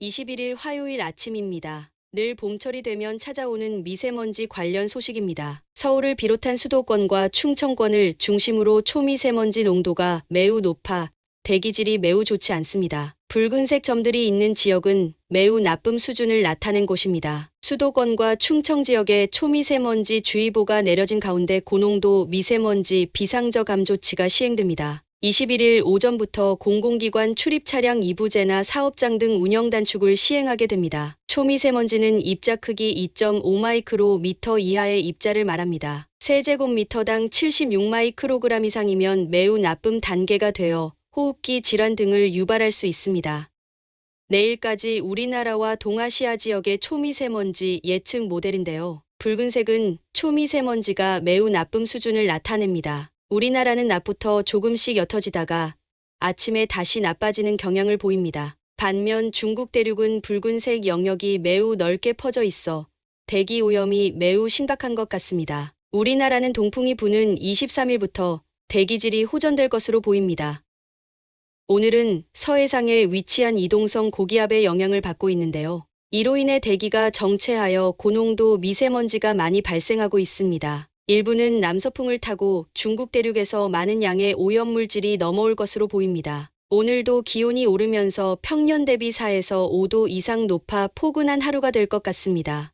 21일 화요일 아침입니다. 늘 봄철이 되면 찾아오는 미세먼지 관련 소식입니다. 서울을 비롯한 수도권과 충청권을 중심으로 초미세먼지 농도가 매우 높아 대기질이 매우 좋지 않습니다. 붉은색 점들이 있는 지역은 매우 나쁨 수준을 나타낸 곳입니다. 수도권과 충청 지역에 초미세먼지 주의보가 내려진 가운데 고농도 미세먼지 비상저감 조치가 시행됩니다. 21일 오전부터 공공기관 출입 차량 이부제나 사업장 등 운영 단축을 시행하게 됩니다. 초미세먼지는 입자 크기 2.5마이크로미터 이하의 입자를 말합니다. 세제곱미터당 76마이크로그램 이상이면 매우 나쁨 단계가 되어 호흡기 질환 등을 유발할 수 있습니다. 내일까지 우리나라와 동아시아 지역의 초미세먼지 예측 모델인데요. 붉은색은 초미세먼지가 매우 나쁨 수준을 나타냅니다. 우리나라는 낮부터 조금씩 옅어지다가 아침에 다시 나빠지는 경향을 보입니다. 반면 중국 대륙은 붉은색 영역이 매우 넓게 퍼져 있어 대기 오염이 매우 심각한 것 같습니다. 우리나라는 동풍이 부는 23일부터 대기질이 호전될 것으로 보입니다. 오늘은 서해상에 위치한 이동성 고기압의 영향을 받고 있는데요. 이로 인해 대기가 정체하여 고농도 미세먼지가 많이 발생하고 있습니다. 일부는 남서풍을 타고 중국 대륙에서 많은 양의 오염물질이 넘어올 것으로 보입니다. 오늘도 기온이 오르면서 평년 대비 4에서 5도 이상 높아 포근한 하루가 될 것 같습니다.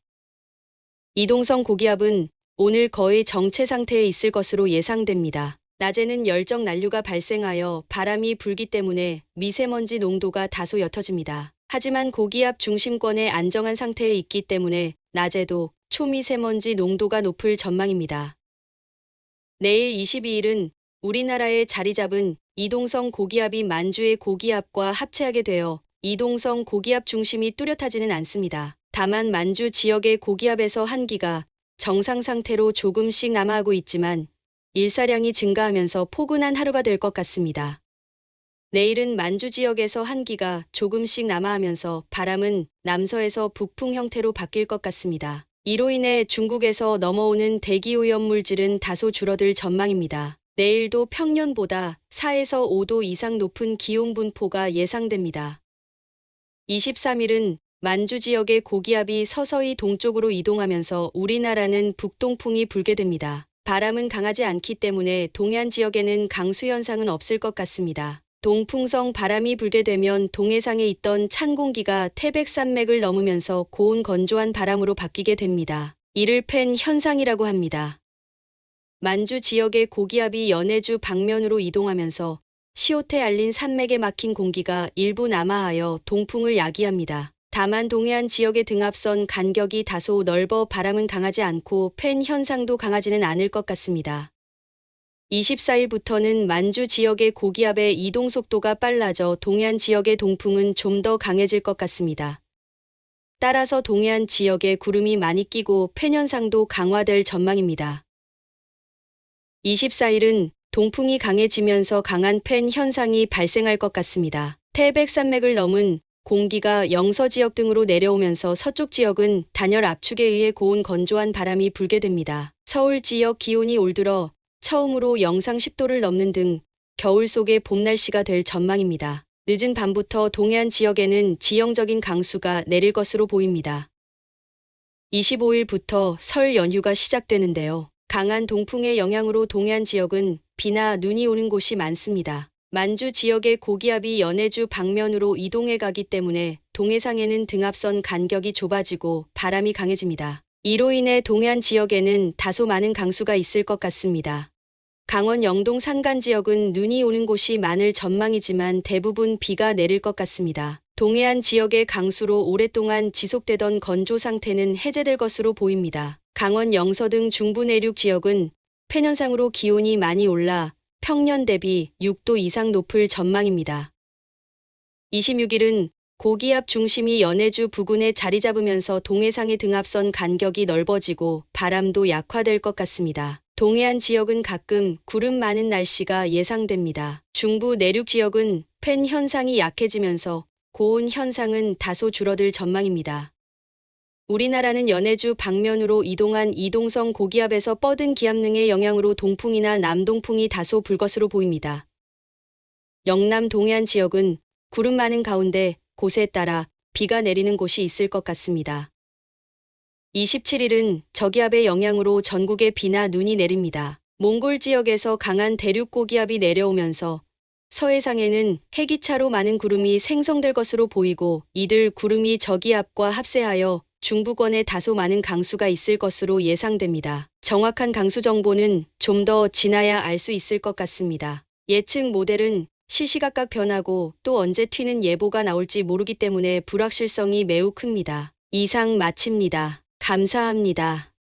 이동성 고기압은 오늘 거의 정체 상태에 있을 것으로 예상됩니다. 낮에는 열정 난류가 발생하여 바람이 불기 때문에 미세먼지 농도가 다소 옅어집니다. 하지만 고기압 중심권에 안정한 상태에 있기 때문에 낮에도 초미세먼지 농도가 높을 전망입니다. 내일 22일은 우리나라에 자리 잡은 이동성 고기압이 만주의 고기압과 합체하게 되어 이동성 고기압 중심이 뚜렷하지는 않습니다. 다만 만주 지역의 고기압에서 한기가 정상 상태로 조금씩 남하하고 있지만 일사량이 증가하면서 포근한 하루가 될 것 같습니다. 내일은 만주 지역에서 한기가 조금씩 남하하면서 바람은 남서에서 북풍 형태로 바뀔 것 같습니다. 이로 인해 중국에서 넘어오는 대기오염 물질은 다소 줄어들 전망입니다. 내일도 평년보다 4에서 5도 이상 높은 기온 분포가 예상됩니다. 23일은 만주 지역의 고기압이 서서히 동쪽으로 이동하면서 우리나라는 북동풍이 불게 됩니다. 바람은 강하지 않기 때문에 동해안 지역에는 강수 현상은 없을 것 같습니다. 동풍성 바람이 불게 되면 동해상에 있던 찬 공기가 태백산맥을 넘으면서 고온 건조한 바람으로 바뀌게 됩니다. 이를 팬 현상이라고 합니다. 만주 지역의 고기압이 연해주 방면으로 이동하면서 시옷에 알린 산맥에 막힌 공기가 일부 남하하여 동풍을 야기합니다. 다만 동해안 지역의 등압선 간격이 다소 넓어 바람은 강하지 않고 팬 현상도 강하지는 않을 것 같습니다. 24일부터는 만주 지역의 고기압의 이동 속도가 빨라져 동해안 지역의 동풍은 좀 더 강해질 것 같습니다. 따라서 동해안 지역에 구름이 많이 끼고 팬 현상도 강화될 전망입니다. 24일은 동풍이 강해지면서 강한 팬 현상이 발생할 것 같습니다. 태백산맥을 넘은 공기가 영서 지역 등으로 내려오면서 서쪽 지역은 단열 압축에 의해 고온 건조한 바람이 불게 됩니다. 서울 지역 기온이 올 들어 처음으로 영상 10도를 넘는 등 겨울 속의 봄 날씨가 될 전망입니다. 늦은 밤부터 동해안 지역에는 지형적인 강수가 내릴 것으로 보입니다. 25일부터 설 연휴가 시작되는데요. 강한 동풍의 영향으로 동해안 지역은 비나 눈이 오는 곳이 많습니다. 만주 지역의 고기압이 연해주 방면으로 이동해 가기 때문에 동해상에는 등압선 간격이 좁아지고 바람이 강해집니다. 이로 인해 동해안 지역에는 다소 많은 강수가 있을 것 같습니다. 강원 영동 산간 지역은 눈이 오는 곳이 많을 전망이지만 대부분 비가 내릴 것 같습니다. 동해안 지역의 강수로 오랫동안 지속되던 건조 상태는 해제될 것으로 보입니다. 강원 영서 등 중부 내륙 지역은 팬현상으로 기온이 많이 올라 평년 대비 6도 이상 높을 전망입니다. 26일은 고기압 중심이 연해주 부근에 자리 잡으면서 동해상의 등압선 간격이 넓어지고 바람도 약화될 것 같습니다. 동해안 지역은 가끔 구름 많은 날씨가 예상됩니다. 중부 내륙 지역은 팬 현상이 약해지면서 고온 현상은 다소 줄어들 전망입니다. 우리나라는 연해주 방면으로 이동한 이동성 고기압에서 뻗은 기압능의 영향으로 동풍이나 남동풍이 다소 불 것으로 보입니다. 영남 동해안 지역은 구름 많은 가운데 곳에 따라 비가 내리는 곳이 있을 것 같습니다. 27일은 저기압의 영향으로 전국에 비나 눈이 내립니다. 몽골 지역에서 강한 대륙 고기압이 내려오면서 서해상에는 해기차로 많은 구름이 생성될 것으로 보이고, 이들 구름이 저기압과 합세하여 중부권에 다소 많은 강수가 있을 것으로 예상됩니다. 정확한 강수 정보는 좀 더 지나야 알 수 있을 것 같습니다. 예측 모델은 시시각각 변하고 또 언제 튀는 예보가 나올지 모르기 때문에 불확실성이 매우 큽니다. 이상 마칩니다. 감사합니다.